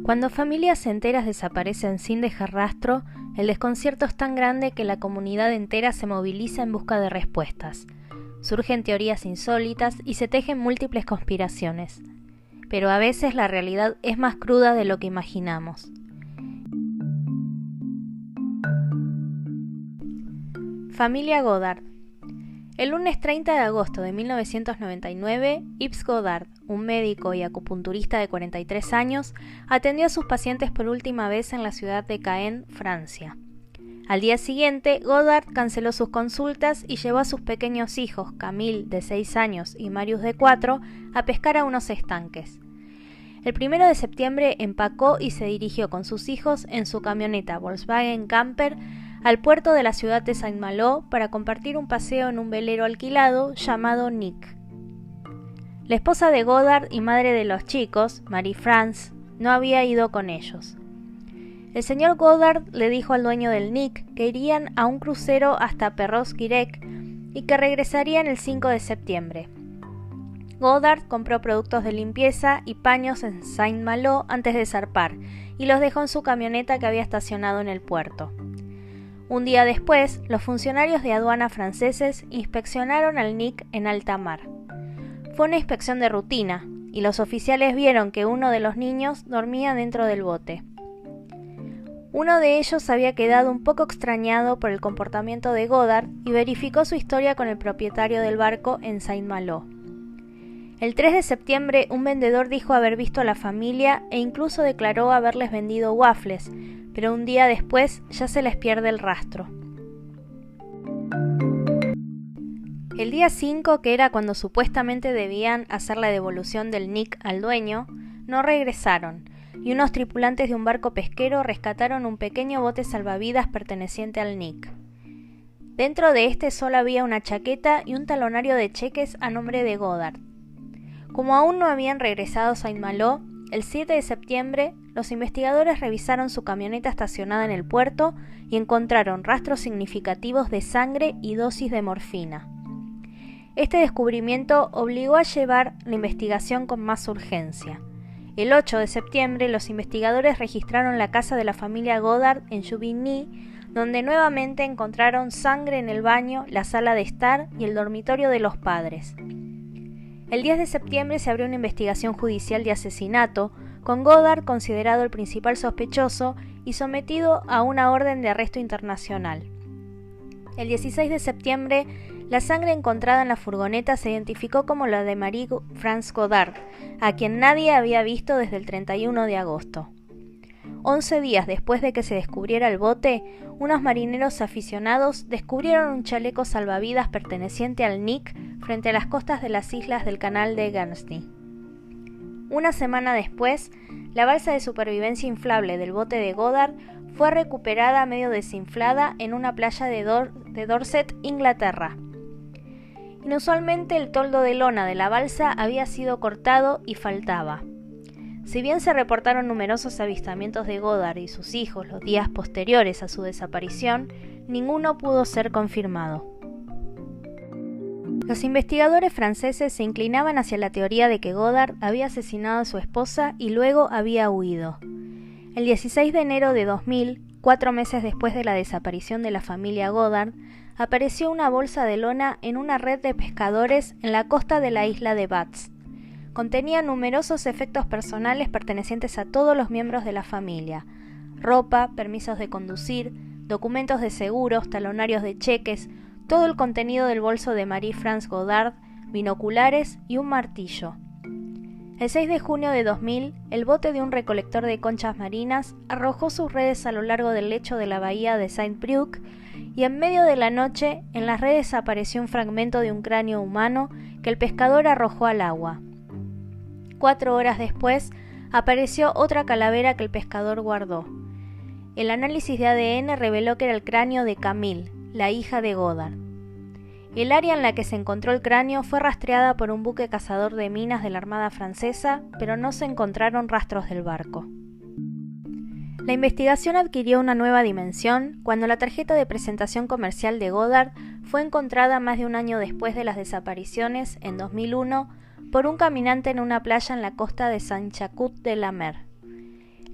Cuando familias enteras desaparecen sin dejar rastro, el desconcierto es tan grande que la comunidad entera se moviliza en busca de respuestas. Surgen teorías insólitas y se tejen múltiples conspiraciones. Pero a veces la realidad es más cruda de lo que imaginamos. Familia Goddard. El lunes 30 de agosto de 1999, Yves Goddard, un médico y acupunturista de 43 años, atendió a sus pacientes por última vez en la ciudad de Caen, Francia. Al día siguiente, Goddard canceló sus consultas y llevó a sus pequeños hijos, Camille, de 6 años, y Marius, de 4, a pescar a unos estanques. El 1 de septiembre empacó y se dirigió con sus hijos en su camioneta Volkswagen Camper al puerto de la ciudad de Saint-Malo para compartir un paseo en un velero alquilado llamado Nick. La esposa de Goddard y madre de los chicos, Marie-France, no había ido con ellos. El señor Goddard le dijo al dueño del Nick que irían a un crucero hasta Perros-Guirec y que regresarían el 5 de septiembre. Goddard compró productos de limpieza y paños en Saint-Malo antes de zarpar y los dejó en su camioneta que había estacionado en el puerto. Un día después, los funcionarios de aduana franceses inspeccionaron al Nick en alta mar. Fue una inspección de rutina, y los oficiales vieron que uno de los niños dormía dentro del bote. Uno de ellos había quedado un poco extrañado por el comportamiento de Goddard y verificó su historia con el propietario del barco en Saint-Malo. El 3 de septiembre, un vendedor dijo haber visto a la familia e incluso declaró haberles vendido waffles, pero un día después ya se les pierde el rastro. El día 5, que era cuando supuestamente debían hacer la devolución del Nick al dueño, no regresaron, y unos tripulantes de un barco pesquero rescataron un pequeño bote salvavidas perteneciente al Nick. Dentro de este solo había una chaqueta y un talonario de cheques a nombre de Goddard. Como aún no habían regresado a Saint-Malo, el 7 de septiembre, los investigadores revisaron su camioneta estacionada en el puerto y encontraron rastros significativos de sangre y dosis de morfina. Este descubrimiento obligó a llevar la investigación con más urgencia. El 8 de septiembre, los investigadores registraron la casa de la familia Goddard en Juvigny, donde nuevamente encontraron sangre en el baño, la sala de estar y el dormitorio de los padres. El 10 de septiembre se abrió una investigación judicial de asesinato, con Goddard considerado el principal sospechoso y sometido a una orden de arresto internacional. El 16 de septiembre, la sangre encontrada en la furgoneta se identificó como la de Marie-France Goddard, a quien nadie había visto desde el 31 de agosto. 11 días después de que se descubriera el bote, unos marineros aficionados descubrieron un chaleco salvavidas perteneciente al Nick frente a las costas de las islas del canal de Guernsey. Una semana después, la balsa de supervivencia inflable del bote de Goddard fue recuperada medio desinflada en una playa de Dorset, Inglaterra. Inusualmente, el toldo de lona de la balsa había sido cortado y faltaba. Si bien se reportaron numerosos avistamientos de Goddard y sus hijos los días posteriores a su desaparición, ninguno pudo ser confirmado. Los investigadores franceses se inclinaban hacia la teoría de que Goddard había asesinado a su esposa y luego había huido. El 16 de enero de 2000, 4 meses después de la desaparición de la familia Goddard, apareció una bolsa de lona en una red de pescadores en la costa de la isla de Bads. Contenía numerosos efectos personales pertenecientes a todos los miembros de la familia: ropa, permisos de conducir, documentos de seguros, talonarios de cheques, todo el contenido del bolso de Marie-France Goddard, binoculares y un martillo. El 6 de junio de 2000, el bote de un recolector de conchas marinas arrojó sus redes a lo largo del lecho de la bahía de Saint-Brieuc y en medio de la noche en las redes apareció un fragmento de un cráneo humano que el pescador arrojó al agua. 4 horas después, apareció otra calavera que el pescador guardó. El análisis de ADN reveló que era el cráneo de Camille, la hija de Goddard. El área en la que se encontró el cráneo fue rastreada por un buque cazador de minas de la Armada Francesa, pero no se encontraron rastros del barco. La investigación adquirió una nueva dimensión cuando la tarjeta de presentación comercial de Goddard fue encontrada más de un año después de las desapariciones, en 2001, por un caminante en una playa en la costa de Saint-Jacques-de-la-Mer.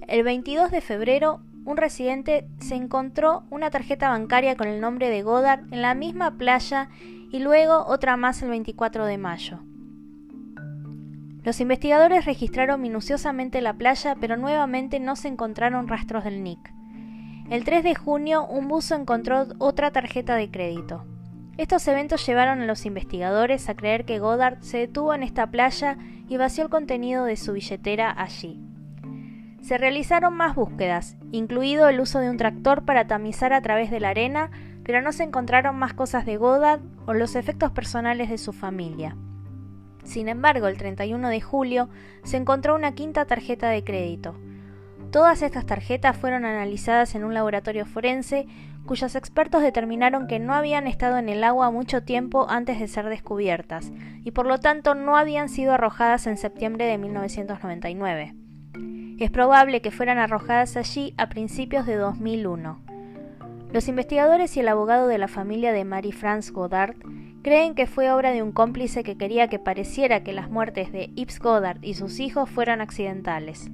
El 22 de febrero, un residente se encontró una tarjeta bancaria con el nombre de Goddard en la misma playa y luego otra más el 24 de mayo. Los investigadores registraron minuciosamente la playa, pero nuevamente no se encontraron rastros del Nick. El 3 de junio, un buzo encontró otra tarjeta de crédito. Estos eventos llevaron a los investigadores a creer que Goddard se detuvo en esta playa y vació el contenido de su billetera allí. Se realizaron más búsquedas, incluido el uso de un tractor para tamizar a través de la arena, pero no se encontraron más cosas de Goddard o los efectos personales de su familia. Sin embargo, el 31 de julio se encontró una quinta tarjeta de crédito. Todas estas tarjetas fueron analizadas en un laboratorio forense, cuyos expertos determinaron que no habían estado en el agua mucho tiempo antes de ser descubiertas, y por lo tanto no habían sido arrojadas en septiembre de 1999. Es probable que fueran arrojadas allí a principios de 2001. Los investigadores y el abogado de la familia de Marie-France Goddard creen que fue obra de un cómplice que quería que pareciera que las muertes de Yves Goddard y sus hijos fueran accidentales.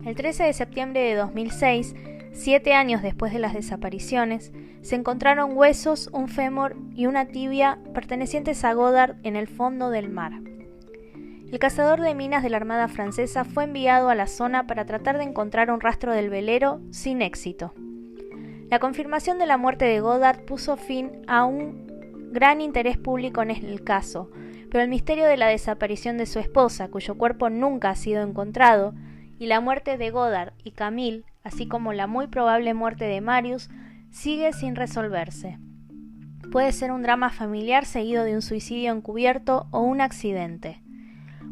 El 13 de septiembre de 2006, 7 años después de las desapariciones, se encontraron huesos, un fémur y una tibia pertenecientes a Goddard en el fondo del mar. El cazador de minas de la Armada Francesa fue enviado a la zona para tratar de encontrar un rastro del velero, sin éxito. La confirmación de la muerte de Goddard puso fin a un gran interés público en el caso, pero el misterio de la desaparición de su esposa, cuyo cuerpo nunca ha sido encontrado, y la muerte de Goddard y Camille, así como la muy probable muerte de Marius, sigue sin resolverse. Puede ser un drama familiar seguido de un suicidio encubierto o un accidente.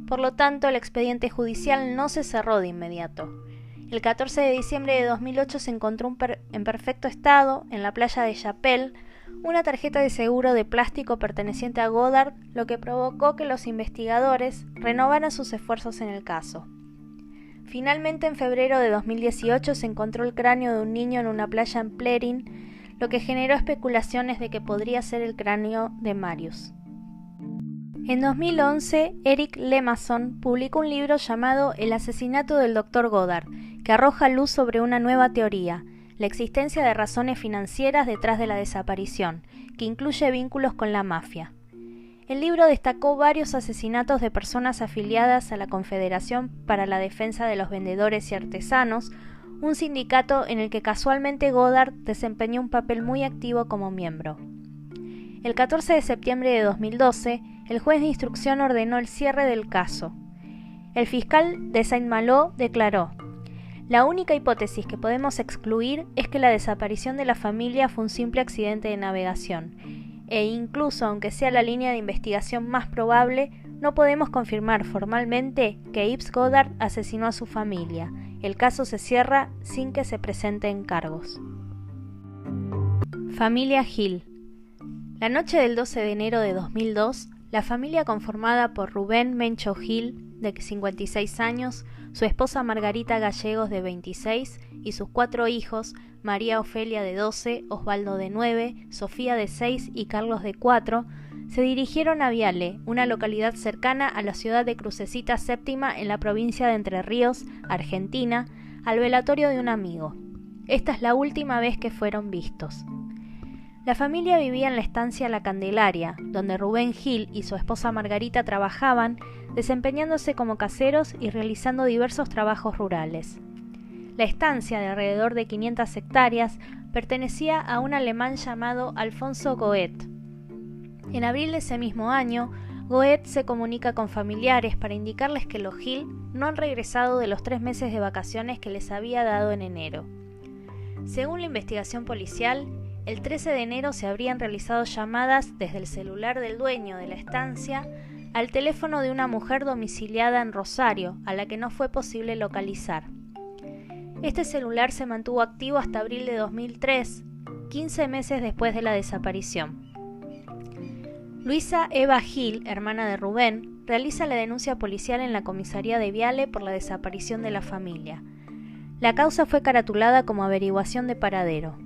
Por lo tanto, el expediente judicial no se cerró de inmediato. El 14 de diciembre de 2008 se encontró en perfecto estado, en la playa de Chapelle, una tarjeta de seguro de plástico perteneciente a Goddard, lo que provocó que los investigadores renovaran sus esfuerzos en el caso. Finalmente, en febrero de 2018 se encontró el cráneo de un niño en una playa en Plérin, lo que generó especulaciones de que podría ser el cráneo de Marius. En 2011, Eric Lemasson publicó un libro llamado El asesinato del Dr. Goddard, que arroja luz sobre una nueva teoría, la existencia de razones financieras detrás de la desaparición, que incluye vínculos con la mafia. El libro destacó varios asesinatos de personas afiliadas a la Confederación para la Defensa de los Vendedores y Artesanos, un sindicato en el que casualmente Goddard desempeñó un papel muy activo como miembro. El 14 de septiembre de 2012, el juez de instrucción ordenó el cierre del caso. El fiscal de Saint-Malo declaró: "La única hipótesis que podemos excluir es que la desaparición de la familia fue un simple accidente de navegación, e incluso aunque sea la línea de investigación más probable, no podemos confirmar formalmente que Yves Goddard asesinó a su familia. El caso se cierra sin que se presenten cargos". Familia Hill. La noche del 12 de enero de 2002, la familia conformada por Rubén Mencho Hill, de 56 años, su esposa Margarita Gallegos, de 26, y sus 4 hijos, María Ofelia, de 12, Osvaldo, de 9, Sofía, de 6 y Carlos, de 4, se dirigieron a Viale, una localidad cercana a la ciudad de Crucecita Séptima en la provincia de Entre Ríos, Argentina, al velatorio de un amigo. Esta es la última vez que fueron vistos. La familia vivía en la estancia La Candelaria, donde Rubén Gil y su esposa Margarita trabajaban, desempeñándose como caseros y realizando diversos trabajos rurales. La estancia, de alrededor de 500 hectáreas, pertenecía a un alemán llamado Alfonso Goethe. En abril de ese mismo año, Goethe se comunica con familiares para indicarles que los Gil no han regresado de los 3 meses de vacaciones que les había dado en enero. Según la investigación policial, el 13 de enero se habrían realizado llamadas desde el celular del dueño de la estancia al teléfono de una mujer domiciliada en Rosario, a la que no fue posible localizar. Este celular se mantuvo activo hasta abril de 2003, 15 meses después de la desaparición. Luisa Eva Gil, hermana de Rubén, realiza la denuncia policial en la comisaría de Viale por la desaparición de la familia. La causa fue caratulada como averiguación de paradero.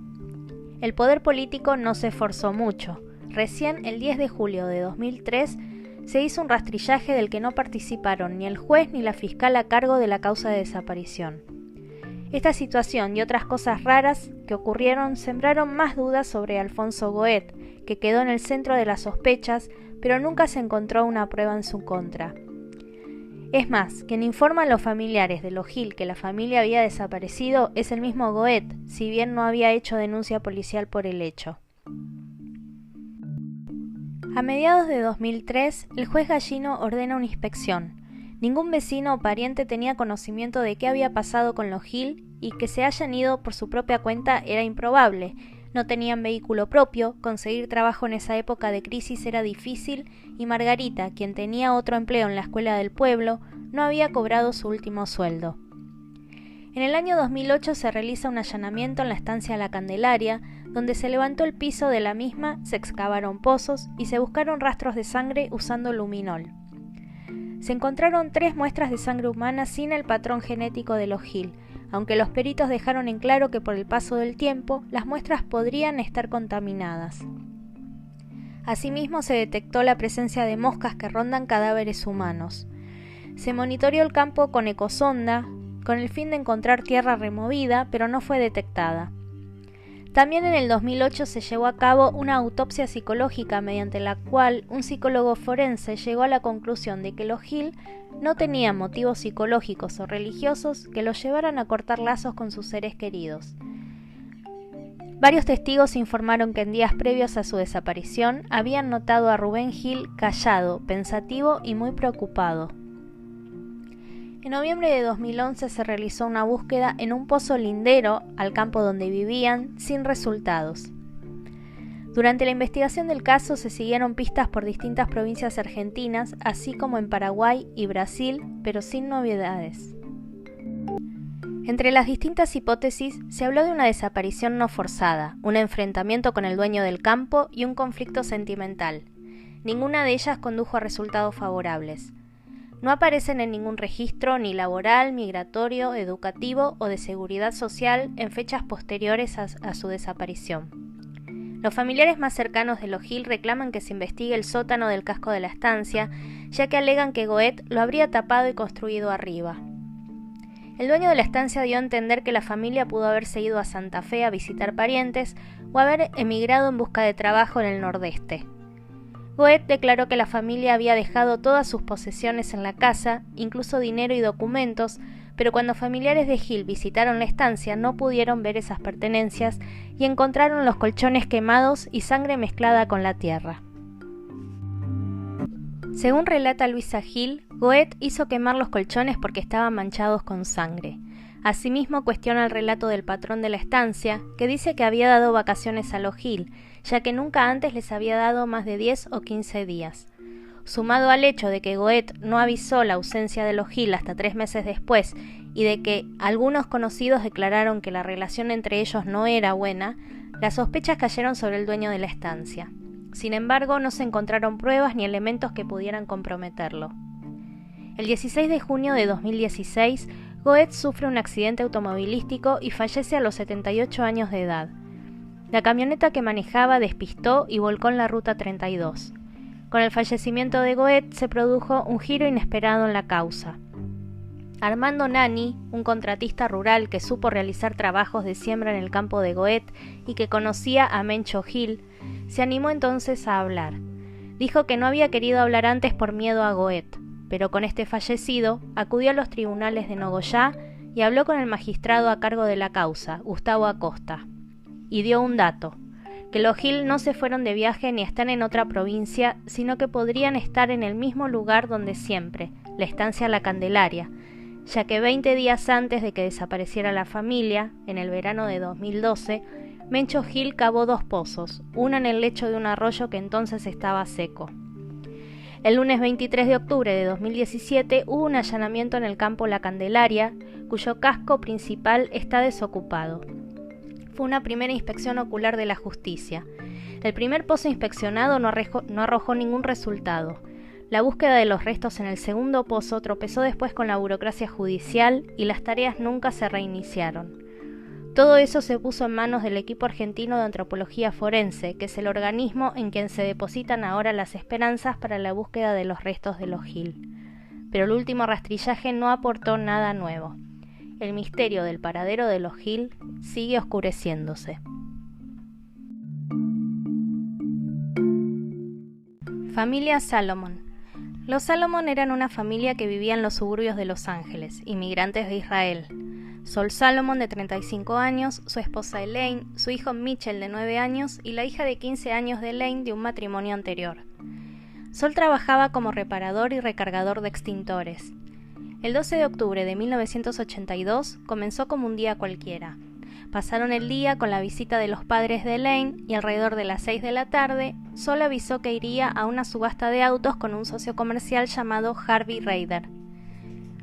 El poder político no se esforzó mucho. Recién el 10 de julio de 2003 se hizo un rastrillaje del que no participaron ni el juez ni la fiscal a cargo de la causa de desaparición. Esta situación y otras cosas raras que ocurrieron sembraron más dudas sobre Alfonso Goet, que quedó en el centro de las sospechas, pero nunca se encontró una prueba en su contra. Es más, quien informa a los familiares de lo Gil que la familia había desaparecido es el mismo Goet, si bien no había hecho denuncia policial por el hecho. A mediados de 2003, el juez Gallino ordena una inspección. Ningún vecino o pariente tenía conocimiento de qué había pasado con los Gil y que se hayan ido por su propia cuenta era improbable. No tenían vehículo propio, conseguir trabajo en esa época de crisis era difícil y Margarita, quien tenía otro empleo en la escuela del pueblo, no había cobrado su último sueldo. En el año 2008 se realiza un allanamiento en la estancia La Candelaria, donde se levantó el piso de la misma, se excavaron pozos y se buscaron rastros de sangre usando luminol. Se encontraron 3 muestras de sangre humana sin el patrón genético de los Gil, aunque los peritos dejaron en claro que por el paso del tiempo las muestras podrían estar contaminadas. Asimismo se detectó la presencia de moscas que rondan cadáveres humanos. Se monitoreó el campo con ecosonda, con el fin de encontrar tierra removida, pero no fue detectada. También en el 2008 se llevó a cabo una autopsia psicológica mediante la cual un psicólogo forense llegó a la conclusión de que los Gil no tenían motivos psicológicos o religiosos que los llevaran a cortar lazos con sus seres queridos. Varios testigos informaron que en días previos a su desaparición habían notado a Rubén Gil callado, pensativo y muy preocupado. En noviembre de 2011 se realizó una búsqueda en un pozo lindero al campo donde vivían, sin resultados. Durante la investigación del caso se siguieron pistas por distintas provincias argentinas, así como en Paraguay y Brasil, pero sin novedades. Entre las distintas hipótesis se habló de una desaparición no forzada, un enfrentamiento con el dueño del campo y un conflicto sentimental. Ninguna de ellas condujo a resultados favorables. No aparecen en ningún registro ni laboral, migratorio, educativo o de seguridad social en fechas posteriores a su desaparición. Los familiares más cercanos de los Gil reclaman que se investigue el sótano del casco de la estancia, ya que alegan que Goet lo habría tapado y construido arriba. El dueño de la estancia dio a entender que la familia pudo haberse ido a Santa Fe a visitar parientes o haber emigrado en busca de trabajo en el nordeste. Goet declaró que la familia había dejado todas sus posesiones en la casa, incluso dinero y documentos, pero cuando familiares de Gil visitaron la estancia no pudieron ver esas pertenencias y encontraron los colchones quemados y sangre mezclada con la tierra. Según relata Luisa Gil, Goet hizo quemar los colchones porque estaban manchados con sangre. Asimismo cuestiona el relato del patrón de la estancia, que dice que había dado vacaciones a los Gil, ya que nunca antes les había dado más de 10 o 15 días. Sumado al hecho de que Goet no avisó la ausencia de los Gil hasta 3 meses después y de que algunos conocidos declararon que la relación entre ellos no era buena, las sospechas cayeron sobre el dueño de la estancia. Sin embargo, no se encontraron pruebas ni elementos que pudieran comprometerlo. El 16 de junio de 2016, Goet sufre un accidente automovilístico y fallece a los 78 años de edad. La camioneta que manejaba despistó y volcó en la ruta 32. Con el fallecimiento de Goet se produjo un giro inesperado en la causa. Armando Nani, un contratista rural que supo realizar trabajos de siembra en el campo de Goet y que conocía a Mencho Gil, se animó entonces a hablar. Dijo que no había querido hablar antes por miedo a Goet, pero con este fallecido acudió a los tribunales de Nogoyá y habló con el magistrado a cargo de la causa, Gustavo Acosta. Y dio un dato, que los Gil no se fueron de viaje ni están en otra provincia, sino que podrían estar en el mismo lugar donde siempre, la estancia La Candelaria, ya que 20 días antes de que desapareciera la familia, en el verano de 2012, Mencho Gil cavó 2 pozos, uno en el lecho de un arroyo que entonces estaba seco. El lunes 23 de octubre de 2017 hubo un allanamiento en el campo La Candelaria, cuyo casco principal está desocupado. Fue una primera inspección ocular de la justicia. El primer pozo inspeccionado no arrojó ningún resultado. La búsqueda de los restos en el segundo pozo tropezó después con la burocracia judicial y las tareas nunca se reiniciaron. Todo eso se puso en manos del equipo argentino de antropología forense, que es el organismo en quien se depositan ahora las esperanzas para la búsqueda de los restos de los Gil. Pero el último rastrillaje no aportó nada nuevo. El misterio del paradero de los Gil sigue oscureciéndose. Familia Salomon. Los Salomon eran una familia que vivía en los suburbios de Los Ángeles, inmigrantes de Israel. Sol Salomon, de 35 años, su esposa Elaine, su hijo Mitchell, de 9 años, y la hija de 15 años de Elaine de un matrimonio anterior. Sol trabajaba como reparador y recargador de extintores. El 12 de octubre de 1982 comenzó como un día cualquiera. Pasaron el día con la visita de los padres de Elaine y alrededor de las 6 de la tarde, Sol avisó que iría a una subasta de autos con un socio comercial llamado Harvey Reider.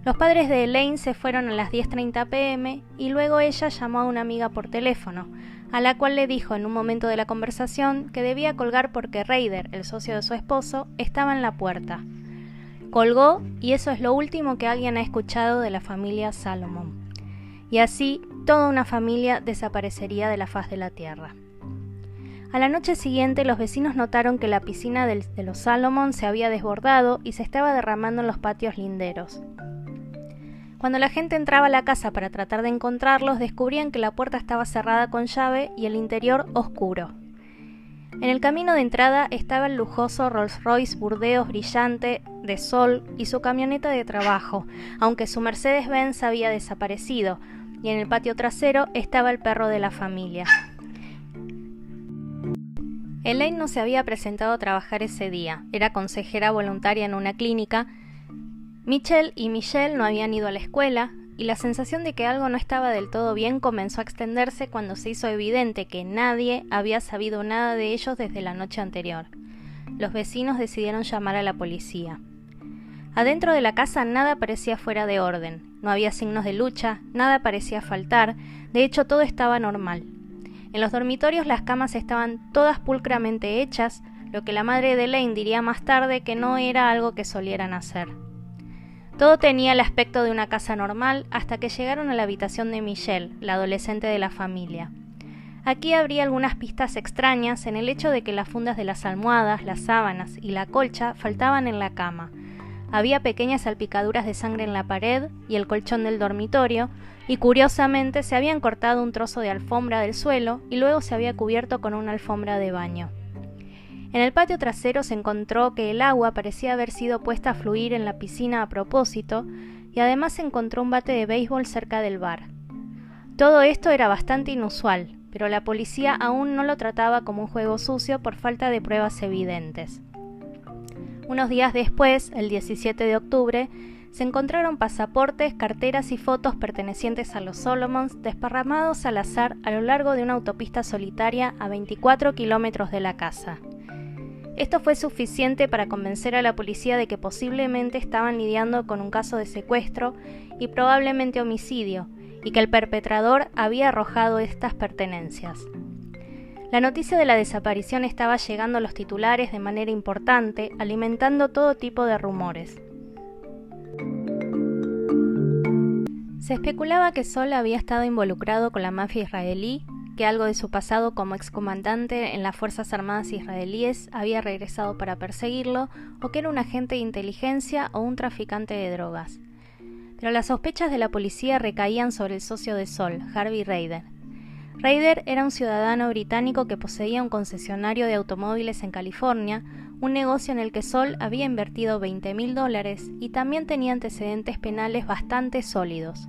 Los padres de Elaine se fueron a las 10:30 p.m. y luego ella llamó a una amiga por teléfono, a la cual le dijo en un momento de la conversación que debía colgar porque Reider, el socio de su esposo, estaba en la puerta. Colgó y eso es lo último que alguien ha escuchado de la familia Salomon. Y así, toda una familia desaparecería de la faz de la tierra. A la noche siguiente, los vecinos notaron que la piscina de los Salomon se había desbordado y se estaba derramando en los patios linderos. Cuando la gente entraba a la casa para tratar de encontrarlos, descubrían que la puerta estaba cerrada con llave y el interior oscuro. En el camino de entrada estaba el lujoso Rolls-Royce Burdeos brillante de Sol y su camioneta de trabajo, aunque su Mercedes-Benz había desaparecido, y en el patio trasero estaba el perro de la familia. Elaine no se había presentado a trabajar ese día, era consejera voluntaria en una clínica. Mitchell y Michelle no habían ido a la escuela, y la sensación de que algo no estaba del todo bien comenzó a extenderse cuando se hizo evidente que nadie había sabido nada de ellos desde la noche anterior. Los vecinos decidieron llamar a la policía. Adentro de la casa nada parecía fuera de orden, no había signos de lucha, nada parecía faltar, de hecho todo estaba normal. En los dormitorios las camas estaban todas pulcramente hechas, lo que la madre de Elaine diría más tarde que no era algo que solieran hacer. Todo tenía el aspecto de una casa normal hasta que llegaron a la habitación de Michelle, la adolescente de la familia. Aquí habría algunas pistas extrañas en el hecho de que las fundas de las almohadas, las sábanas y la colcha faltaban en la cama. Había pequeñas salpicaduras de sangre en la pared y el colchón del dormitorio, y curiosamente se habían cortado un trozo de alfombra del suelo y luego se había cubierto con una alfombra de baño. En el patio trasero se encontró que el agua parecía haber sido puesta a fluir en la piscina a propósito y además se encontró un bate de béisbol cerca del bar. Todo esto era bastante inusual, pero la policía aún no lo trataba como un juego sucio por falta de pruebas evidentes. Unos días después, el 17 de octubre, se encontraron pasaportes, carteras y fotos pertenecientes a los Solomons desparramados al azar a lo largo de una autopista solitaria a 24 kilómetros de la casa. Esto fue suficiente para convencer a la policía de que posiblemente estaban lidiando con un caso de secuestro y probablemente homicidio, y que el perpetrador había arrojado estas pertenencias. La noticia de la desaparición estaba llegando a los titulares de manera importante, alimentando todo tipo de rumores. Se especulaba que Sol había estado involucrado con la mafia israelí, que algo de su pasado como excomandante en las Fuerzas Armadas israelíes había regresado para perseguirlo, o que era un agente de inteligencia o un traficante de drogas. Pero las sospechas de la policía recaían sobre el socio de Sol, Harvey Reider. Reider era un ciudadano británico que poseía un concesionario de automóviles en California, un negocio en el que Sol había invertido $20,000 y también tenía antecedentes penales bastante sólidos.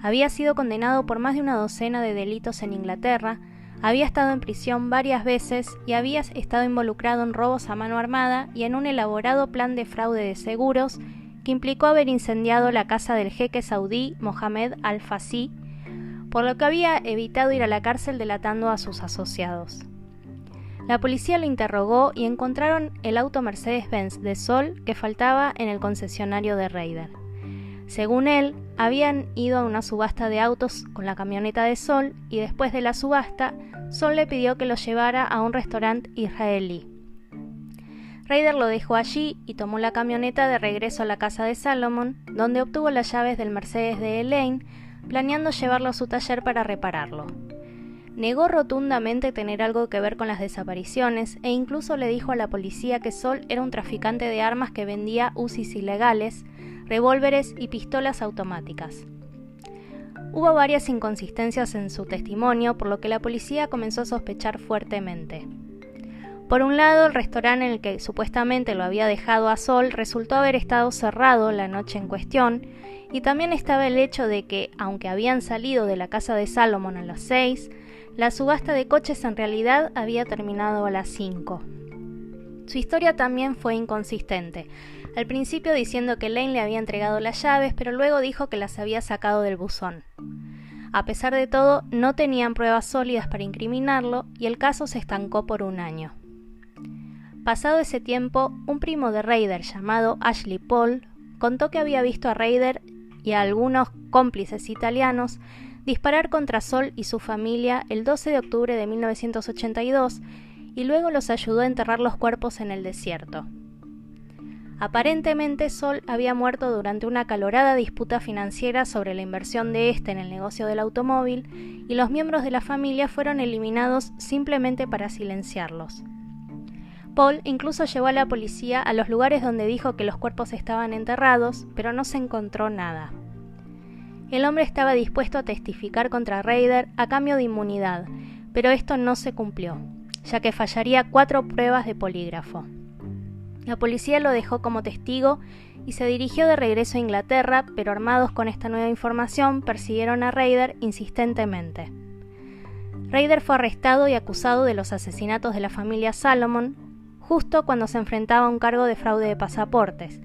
Había sido condenado por más de una docena de delitos en Inglaterra, había estado en prisión varias veces y había estado involucrado en robos a mano armada y en un elaborado plan de fraude de seguros que implicó haber incendiado la casa del jeque saudí Mohammed Al-Fassi, por lo que había evitado ir a la cárcel delatando a sus asociados. La policía lo interrogó y encontraron el auto Mercedes-Benz de Sol que faltaba en el concesionario de Reider. Según él, habían ido a una subasta de autos con la camioneta de Sol y después de la subasta, Sol le pidió que lo llevara a un restaurante israelí. Ryder lo dejó allí y tomó la camioneta de regreso a la casa de Salomon, donde obtuvo las llaves del Mercedes de Elaine, planeando llevarlo a su taller para repararlo. Negó rotundamente tener algo que ver con las desapariciones e incluso le dijo a la policía que Sol era un traficante de armas que vendía UCIs ilegales, revólveres y pistolas automáticas. Hubo varias inconsistencias en su testimonio, por lo que la policía comenzó a sospechar fuertemente. Por un lado, el restaurante en el que supuestamente lo había dejado a Sol resultó haber estado cerrado la noche en cuestión, y también estaba el hecho de que, aunque habían salido de la casa de Salomon a las 6, la subasta de coches en realidad había terminado a las 5. Su historia también fue inconsistente, al principio diciendo que Elaine le había entregado las llaves, pero luego dijo que las había sacado del buzón. A pesar de todo, no tenían pruebas sólidas para incriminarlo y el caso se estancó por un año. Pasado ese tiempo, un primo de Ryder llamado Ashley Paul contó que había visto a Ryder y a algunos cómplices italianos disparar contra Sol y su familia el 12 de octubre de 1982 y luego los ayudó a enterrar los cuerpos en el desierto. Aparentemente Sol había muerto durante una acalorada disputa financiera sobre la inversión de este en el negocio del automóvil y los miembros de la familia fueron eliminados simplemente para silenciarlos. Paul incluso llevó a la policía a los lugares donde dijo que los cuerpos estaban enterrados, pero no se encontró nada. El hombre estaba dispuesto a testificar contra Ryder a cambio de inmunidad, pero esto no se cumplió, ya que fallaría 4 pruebas de polígrafo. La policía lo dejó como testigo y se dirigió de regreso a Inglaterra, pero armados con esta nueva información persiguieron a Ryder insistentemente. Ryder fue arrestado y acusado de los asesinatos de la familia Salomon, justo cuando se enfrentaba a un cargo de fraude de pasaportes,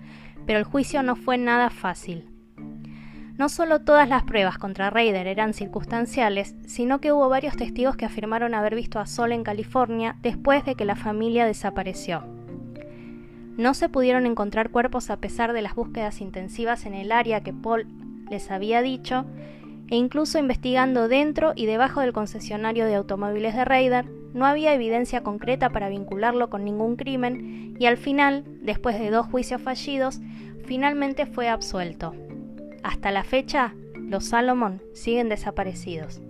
pero el juicio no fue nada fácil. No solo todas las pruebas contra Ryder eran circunstanciales, sino que hubo varios testigos que afirmaron haber visto a Sol en California después de que la familia desapareció. No se pudieron encontrar cuerpos a pesar de las búsquedas intensivas en el área que Paul les había dicho, e incluso investigando dentro y debajo del concesionario de automóviles de Ryder, no había evidencia concreta para vincularlo con ningún crimen y al final, después de 2 juicios fallidos, finalmente fue absuelto. Hasta la fecha, los Salomon siguen desaparecidos.